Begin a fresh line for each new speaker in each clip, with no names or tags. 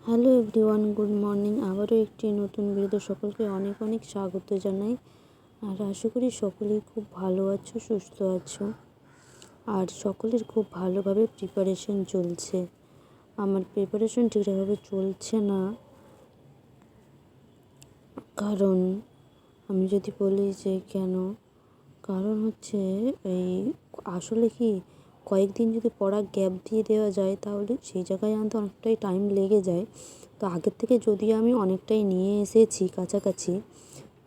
Hello everyone, good morning. আবারও একটি নতুন ভিডিওতে সকলকে অনেক অনেক স্বাগত জানাই। আর আশা করি সকলেই খুব ভালো আছো, সুস্থ আছো, আর সকলের খুব ভালোভাবে প্রিপারেশন চলছে। আমার প্রিপারেশন ঠিকঠাকভাবে চলছে না, কারণ আমি যদি বলি যে কেন, কারণ হচ্ছে এই আসলে কি কয়েকদিন যদি পড়া গ্যাপ দিয়ে দেওয়া যায় তাহলে সেই জায়গায় আনতে অনেকটাই টাইম লেগে যায়। তো আগের থেকে যদিও আমি অনেকটাই নিয়ে এসেছি কাছাকাছি,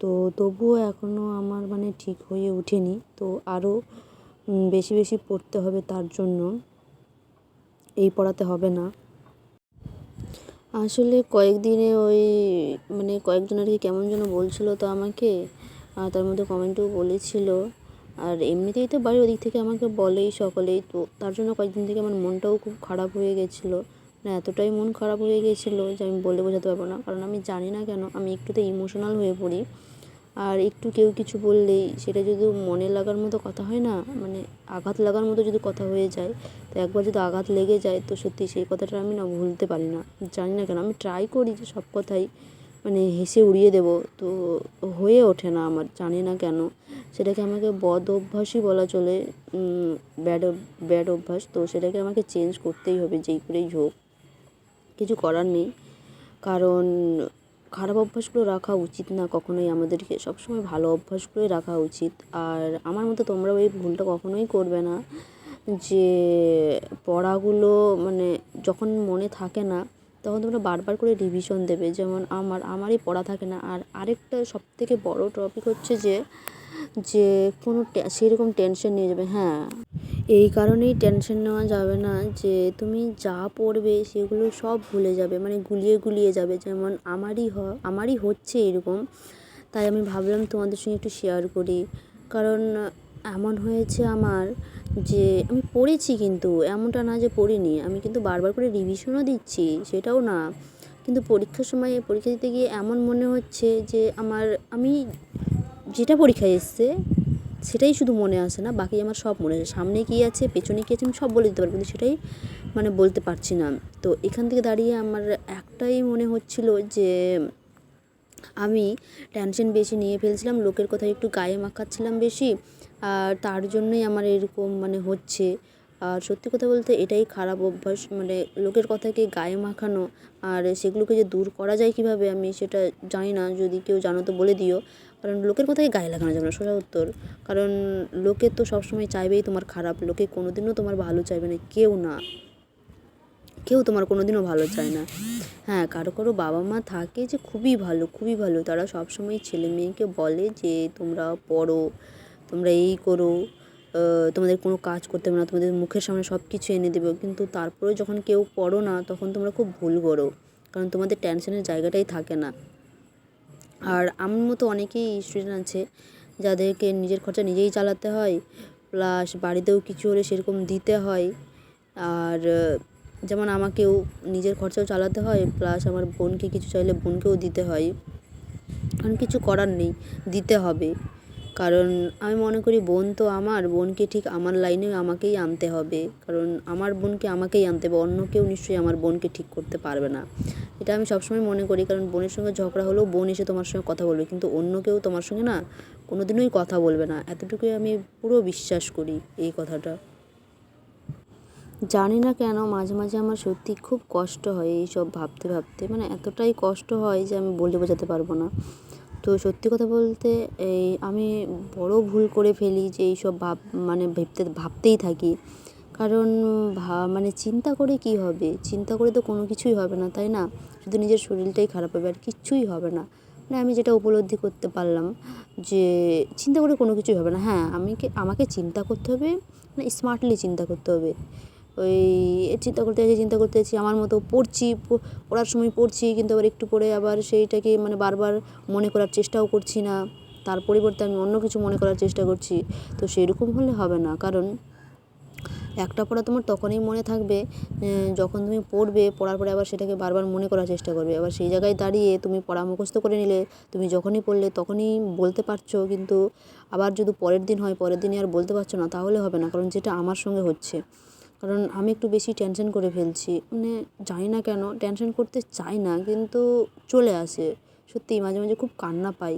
তো তবুও এখনও আমার ঠিক হয়ে ওঠেনি। তো আরও বেশি বেশি পড়তে হবে, তার জন্য এই পড়াতে হবে না। আসলে কয়েকদিনে ওই কয়েকজন আর কি কেমন যেন বলছিলো তো আমাকে, আর তার মধ্যে কমেন্টেও বলেছিল। আর এমনিতেই তো বাড়ির ওদিক থেকে আমাকে বলেই সকলেই, তো তার জন্য কয়েকদিন থেকে আমার মনটাও খুব খারাপ হয়ে গেছিলো। এতটাই মন খারাপ হয়ে গেছিলো যে আমি বলে বোঝাতে পারবো না। কারণ আমি জানি না কেন আমি একটুতে ইমোশনাল হয়ে পড়ি, আর একটু কেউ কিছু বললেই সেটা যদি মনে লাগার মতো কথা হয় না, আঘাত লাগার মতো যদি কথা হয়ে যায়, তো একবার যদি আঘাত লেগে যায় তো সত্যি সেই কথাটা আমি ভুলতে পারি না। জানি না কেন আমি ট্রাই করি যে সব কথাই হেসে উড়িয়ে দেবো, তো হয়ে ওঠে না আমার, জানি না কেন। সেটাকে আমাকে বদ অভ্যাসই বলা চলে, ব্যাড অভ্যাস। তো সেটাকে আমাকে চেঞ্জ করতেই হবে, যেই করেই হোক, কিছু করার নেই। কারণ খারাপ অভ্যাসগুলো রাখা উচিত না কখনোই, আমাদেরকে সবসময় ভালো অভ্যাসগুলোই রাখা উচিত। আর আমার মতো তোমরাও এই ভুলটা কখনোই করবে না যে পড়াগুলো যখন মনে থাকে না তখন তোমরা বারবার করে রিভিশন দেবে। যেমন আমারই পড়া থাকে না। আর আরেকটা সবথেকে বড় টপিক হচ্ছে যে যে কোনো সেরকম টেনশন নিয়ে যাবে। হ্যাঁ, এই কারণেই টেনশন নেওয়া যাবে না যে তুমি যা পড়বে সেগুলো সব ভুলে যাবে, গুলিয়ে গুলিয়ে যাবে। যেমন আমারই হচ্ছে এরকম। তাই আমি ভাবলাম তোমাদের সঙ্গে একটু শেয়ার করি। কারণ এমন হয়েছে আমার যে আমি পড়েছি, কিন্তু এমনটা না যে পড়িনি, আমি কিন্তু বারবার করে রিভিশনও দিচ্ছি, সেটাও না। কিন্তু পরীক্ষার সময় পরীক্ষা দিতে গিয়ে এমন মনে হচ্ছে যে আমি যেটা পরীক্ষায় এসছে সেটাই শুধু মনে আসে না, বাকি আমার সব মনে আছে। সামনে কী আছে, পেছনে কী আছে, আমি সব বলে দিতে পারবো, কিন্তু সেটাই বলতে পারছি না। তো এখান থেকে দাঁড়িয়ে আমার একটাই মনে হচ্ছিল যে আমি টেনশন বেশি নিয়ে ফেলছিলাম, লোকের কথা একটু গায়ে মাখাচ্ছিলাম বেশি, আর তার জন্যই আমার এরকম হচ্ছে। আর সত্যি কথা বলতে এটাই খারাপ অভ্যাস, লোকের কথাকে গায়ে মাখানো। আর সেগুলোকে যে দূর করা যায় কীভাবে আমি সেটা জানি না, যদি কেউ জানো তো বলে দিও। কারণ লোকের কথাকে গায়ে লাগানো যাবে না, সোজা উত্তর। কারণ লোকে তো সবসময় চাইবেই তোমার খারাপ, লোকে কোনোদিনও তোমার ভালো চাইবে না, কেউ তোমার কোনো দিনও ভালো চায় না। হ্যাঁ, কারো কারো বাবা মা থাকে যে খুবই ভালো, খুবই ভালো, তারা সবসময় ছেলে মেয়েকে বলে যে তোমরা পড়ো, তোমরা এই করো, তোমাদের কোনো কাজ করতে হবে না, তোমাদের মুখের সামনে সব কিছু এনে দেবে। কিন্তু তারপরেও যখন কেউ পড়ো না তখন তোমরা খুব ভুল করো, কারণ তোমাদের টেনশনের জায়গাটাই থাকে না। আর আমার মতো অনেকেই স্টুডেন্ট আছে যাদেরকে নিজের খরচা নিজেই চালাতে হয়, প্লাস বাড়িতেও কিছু হলে সেরকম দিতে হয়। আর যেমন আমাকেও নিজের খরচাও চালাতে হয়, প্লাস আমার বোনকে কিছু চাইলে বোনকেও দিতে হয়। কারণ কিছু করার নেই, দিতে হবে। কারণ আমি মনে করি বোনকে ঠিক আমার লাইনে আমাকেই আনতে হবে, কারণ আমার বোনকে আমাকেই আনতে হবে, অন্য কেউ নিশ্চয়ই আমার বোনকে ঠিক করতে পারবে না। এটা আমি সবসময় মনে করি। কারণ বোনের সঙ্গে ঝগড়া হলেও বোন এসে তোমার সঙ্গে কথা বলবে, কিন্তু অন্য কেউ তোমার সঙ্গে কোনোদিনই কথা বলবে না। এতটুকুই আমি পুরো বিশ্বাস করি এই কথাটা। জানি না কেন মাঝে মাঝে আমার সত্যি খুব কষ্ট হয় এইসব ভাবতে ভাবতে, এতটাই কষ্ট হয় যে আমি বলে বোঝাতে পারবো না। তো সত্যি কথা বলতে আমি বড় ভুল করে ফেলি যে এইসব ভাবতেই থাকি। কারণ চিন্তা করে কি হবে, চিন্তা করে তো কোনো কিছুই হবে না, তাই না? শুধু নিজের শরীরটাই খারাপ হবে, আর কিচ্ছুই হবে না। আমি যেটা উপলব্ধি করতে পারলাম যে চিন্তা করে কোনো কিছুই হবে না। হ্যাঁ, আমাকে চিন্তা করতে হবে, স্মার্টলি চিন্তা করতে হবে। ওই চিন্তা করতে যাচ্ছি আমার মতো পড়ার সময় পড়ছি, কিন্তু আবার একটু পরে আবার সেইটাকে বারবার মনে করার চেষ্টাও করছি না, তার পরিবর্তে আমি অন্য কিছু মনে করার চেষ্টা করছি। তো সেরকম হলে হবে না। কারণ একটা পড়া তোমার তখনই মনে থাকবে যখন তুমি পড়ার পরে আবার সেটাকে বারবার মনে করার চেষ্টা করবে। আবার সেই জায়গায় দাঁড়িয়ে তুমি পড়া মুখস্থ করে নিলে, তুমি যখনই পড়লে তখনই বলতে পারছো, কিন্তু আবার যদি পরের দিন হয় পরের দিনই আর বলতে পারছো না, তাহলে হবে না। কারণ যেটা আমার সঙ্গে হচ্ছে, কারণ আমি একটু বেশি টেনশন করে ফেলছি, মানে জানি না কেন টেনশন করতে চাই না কিন্তু চলে আসে। সত্যিই মাঝে মাঝে খুব কান্না পাই,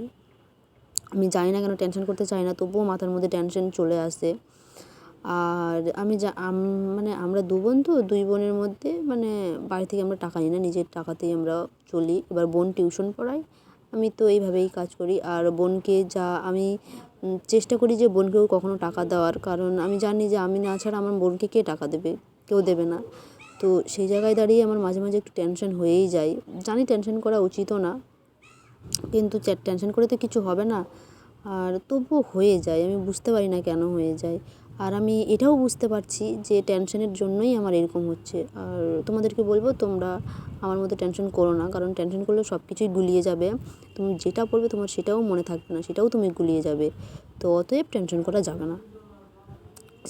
আমি জানি না কেন টেনশন করতে চাই না, তবুও মাথার মধ্যে টেনশন চলে আসে। আর আমি মানে আমরা 2 বোন, তো 2 বোনের মধ্যে মানে বাড়ি থেকে আমরা টাকা নিই না, নিজের টাকাতেই আমরা চলি। এবার বোন টিউশন পড়ায়, আমি তো এইভাবেই কাজ করি। আর বোনকে যা আমি চেষ্টা করি যে বোনকেও কখনো টাকা দেওয়ার, কারণ আমি জানি যে আমি না ছাড়া আমার বোনকে কে টাকা দেবে, কেউ দেবে না। তো সেই জায়গায় দাঁড়িয়ে আমার মাঝে মাঝে একটু টেনশন হয়েই যায়। জানি টেনশন করা উচিতও না, কিন্তু টেনশন করে তো কিছু হবে না। আর তবুও হয়ে যায়, আমি বুঝতে পারি না কেন হয়ে যায়। আর আমি এটাও বুঝতে পারছি যে টেনশনের জন্যই আমার এরকম হচ্ছে। আর তোমাদেরকে বলবো, তোমরা আমার মতো টেনশন করো না, কারণ টেনশন করলে সব কিছুই গুলিয়ে যাবে। তুমি যেটা পড়বে তোমার সেটাও মনে থাকবে না, সেটাও তুমি গুলিয়ে যাবে। তো অতএব টেনশন করা যাবে না।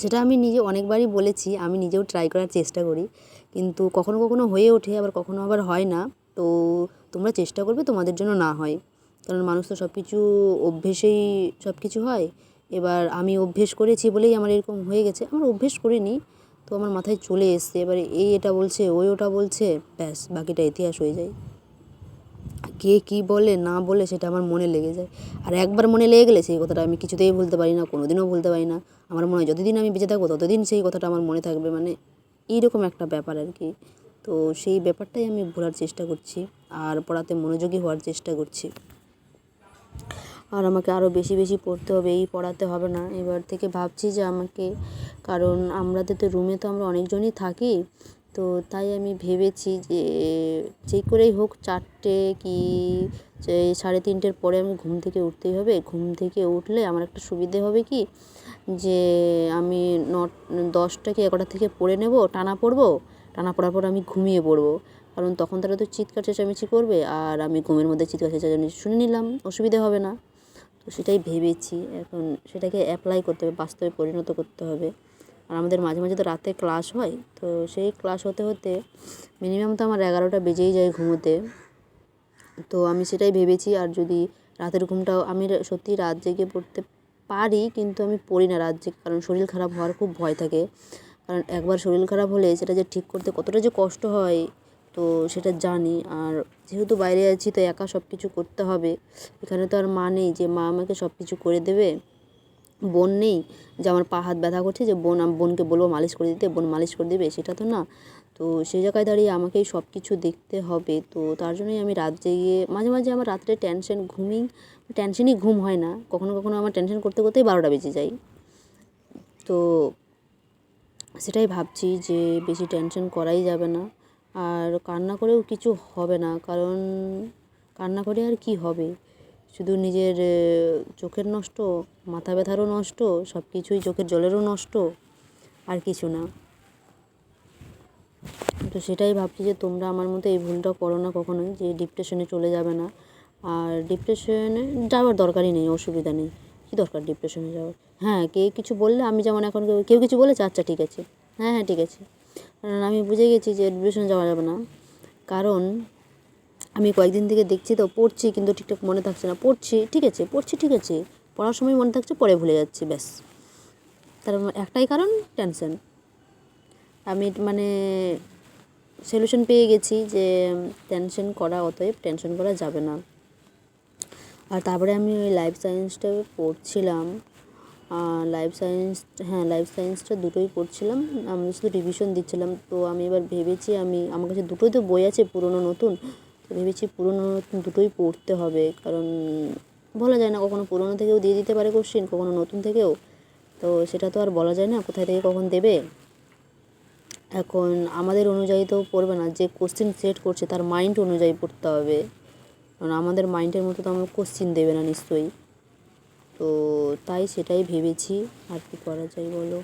সেটা আমি নিজে অনেকবারই বলেছি, আমি নিজেও ট্রাই করার চেষ্টা করি, কিন্তু কখনো কখনো হয়ে ওঠে, আবার কখনো আবার হয় না। তো তোমরা চেষ্টা করবে তোমাদের জন্য না হয়, কারণ মানুষ তো সব কিছু অভ্যেসেই সব কিছু হয়। এবার আমি অভ্যেস করেছি বলেই আমার এরকম হয়ে গেছে, আমার অভ্যেস করিনি, তো আমার মাথায় চলে এসছে। এবারে এটা বলছে, ওটা বলছে, ব্যাস বাকিটা ইতিহাস হয়ে যায়। কে কী বলে না বলে সেটা আমার মনে লেগে যায়। আর একবার মনে লেগে গেলে সেই কথাটা আমি কিছুতেই ভুলতে পারি না, কোনো দিনও ভুলতে পারি না। আমার মনে হয় যতদিন আমি বেঁচে থাকবো ততদিন সেই কথাটা আমার মনে থাকবে, মানে এইরকম একটা ব্যাপার আর কি। তো সেই ব্যাপারটাই আমি ভোলার চেষ্টা করছি, আর পড়াতে মনোযোগী হওয়ার চেষ্টা করছি। আর আমাকে আরও বেশি বেশি পড়তে হবে, এই পড়াতে হবে না এবার থেকে ভাবছি যে আমাকে, কারণ আমাদের তো রুমে তো আমরা অনেকজনই থাকি। তো তাই আমি ভেবেছি যে যে করেই হোক 4টে কি 3:30-র পরে আমি ঘুম থেকে উঠতেই হবে। ঘুম থেকে উঠলে আমার একটা সুবিধে হবে কি, যে আমি 10টা কি 11টা থেকে পড়ে নেব, টানা পড়বো, টানা পড়ার পর আমি ঘুমিয়ে পড়বো। কারণ তখন তারা তো চিৎকার চেঁচামেচি করবে, আর আমি ঘুমের মধ্যে চিৎকার চেঁচামেচি শুনে নিলাম, অসুবিধে হবে না। তো সেটাই ভেবেছি, এখন সেটাকে অ্যাপ্লাই করতে হবে, বাস্তবে পরিণত করতে হবে। আর আমাদের মাঝে মাঝে তো রাতে ক্লাস হয়, তো সেই ক্লাস হতে হতে মিনিমাম তো আমার 11টা বেজেই যায় ঘুমোতে। তো আমি সেটাই ভেবেছি, আর যদি রাতের ঘুমটাও আমি সত্যিই রাত জেগে পড়তে পারি, কিন্তু আমি পড়ি না রাত জেগে, কারণ শরীর খারাপ হওয়ার খুব ভয় থাকে। কারণ একবার শরীর খারাপ হলে সেটা যে ঠিক করতে কতটা যে কষ্ট হয়, তো সেটা জানি। আর যেহেতু বাইরে আছি, তো একা সব কিছু করতে হবে। এখানে তো আর মা নেই যে মা আমাকে সব কিছু করে দেবে, বোন নেই যে আমার পা হাত ব্যথা করছে যে বোনকে বলবো মালিশ করে দিতে, বোন মালিশ করে দেবে, সেটা তো না। তো সেই জায়গায় দাঁড়িয়ে আমাকেই সব কিছু দেখতে হবে। তো তার জন্যই আমি রাত জেগে, মাঝে মাঝে আমার রাত্রে টেনশনই ঘুম হয় না, কখনো কখনো আমার টেনশন করতে করতেই 12টা বেজে যায়। তো সেটাই ভাবছি যে বেশি টেনশন করাই যাবে না, আর কান্না করেও কিছু হবে না, কারণ কান্না করে আর কি হবে, শুধু নিজের চোখের নষ্ট, মাথা ব্যথারও নষ্ট, সব কিছুই, চোখের জলেরও নষ্ট, আর কিছু না। তো সেটাই ভাবছি যে তোমরা আমার মতো এই ভুলটা করো না কখনোই, যে ডিপ্রেশনে চলে যাবে না। আর ডিপ্রেশনে যাওয়ার দরকারই নেই, অসুবিধা নেই, কী দরকার ডিপ্রেশনে যাওয়ার। হ্যাঁ, কে কিছু বললে, আমি যেমন এখন কেউ কিছু বলেছে, আচ্ছা ঠিক আছে, হ্যাঁ হ্যাঁ ঠিক আছে, কারণ আমি বুঝে গেছি যে ডিপ্রেশনে যাওয়া যাবে না। কারণ আমি কয়েকদিন থেকে দেখছি, তো পড়ছি কিন্তু ঠিকঠাক মনে থাকছে না, পড়ছি ঠিক আছে, পড়ার সময় মনে থাকছে, পরে ভুলে যাচ্ছি, ব্যাস। তার একটাই কারণ, টেনশন। আমি মানে সলিউশন পেয়ে গেছি যে অতএব টেনশন করা যাবে না। আর তারপরে আমি ওই লাইফ সায়েন্সটা পড়ছিলাম, লাইফ সায়েন্সটা দুটোই পড়ছিলাম, আমি শুধু রিভিশন দিচ্ছিলাম। তো আমি এবার ভেবেছি, আমার কাছে দুটোই তো বই আছে, পুরনো নতুন, তো ভেবেছি পুরনো নতুন দুটোই পড়তে হবে, কারণ বলা যায় না, কখনো পুরনো থেকেও দিয়ে দিতে পারে কোশ্চেন, কখনো নতুন থেকেও, তো সেটা তো আর বলা যায় না কোথায় থেকে কখন দেবে। এখন আমাদের অনুযায়ী তো পড়বে না, যে কোশ্চেন সেট করছে তার মাইন্ড অনুযায়ী পড়তে হবে, কারণ আমাদের মাইন্ডের মতো তো আমার কোশ্চেন দেবে না নিশ্চয়ই। তো তাই সেটাই ভেবেছি, আর কি করা যায় বলো।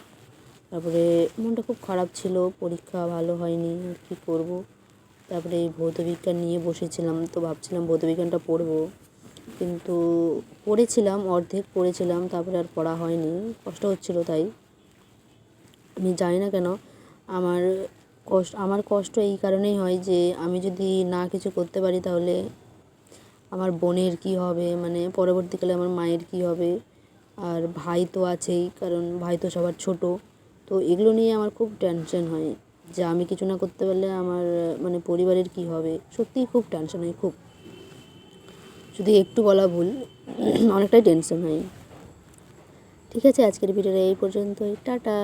তারপরে মনটা খুব খারাপ ছিল, পরীক্ষা ভালো হয়নি, আর কী করব। তারপরে এই ভৌতবিজ্ঞান নিয়ে বসেছিলাম, তো ভাবছিলাম ভৌতবিজ্ঞানটা পড়বো, কিন্তু পড়েছিলাম, অর্ধেক পড়েছিলাম, তারপরে আর পড়া হয়নি, কষ্ট হচ্ছিলো। তাই আমি জানি না কেন আমার কষ্ট এই কারণেই হয় যে আমি যদি না কিছু করতে পারি, তাহলে আমার বোনের কী হবে, মানে পরবর্তীকালে আমার মায়ের কী হবে। আর ভাই তো আছেই, কারণ ভাই তো সবার ছোট, তো এগুলো নিয়ে আমার খুব টেনশন হয় যে আমি কিছু না করতে পারলে আমার মানে পরিবারের কী হবে, সত্যিই খুব টেনশন হয়, খুব যদি একটু বলা ভুল অনেকটাই টেনশন হয়। ঠিক আছে, আজকের ভিডিওটা এই পর্যন্তই, টাটা।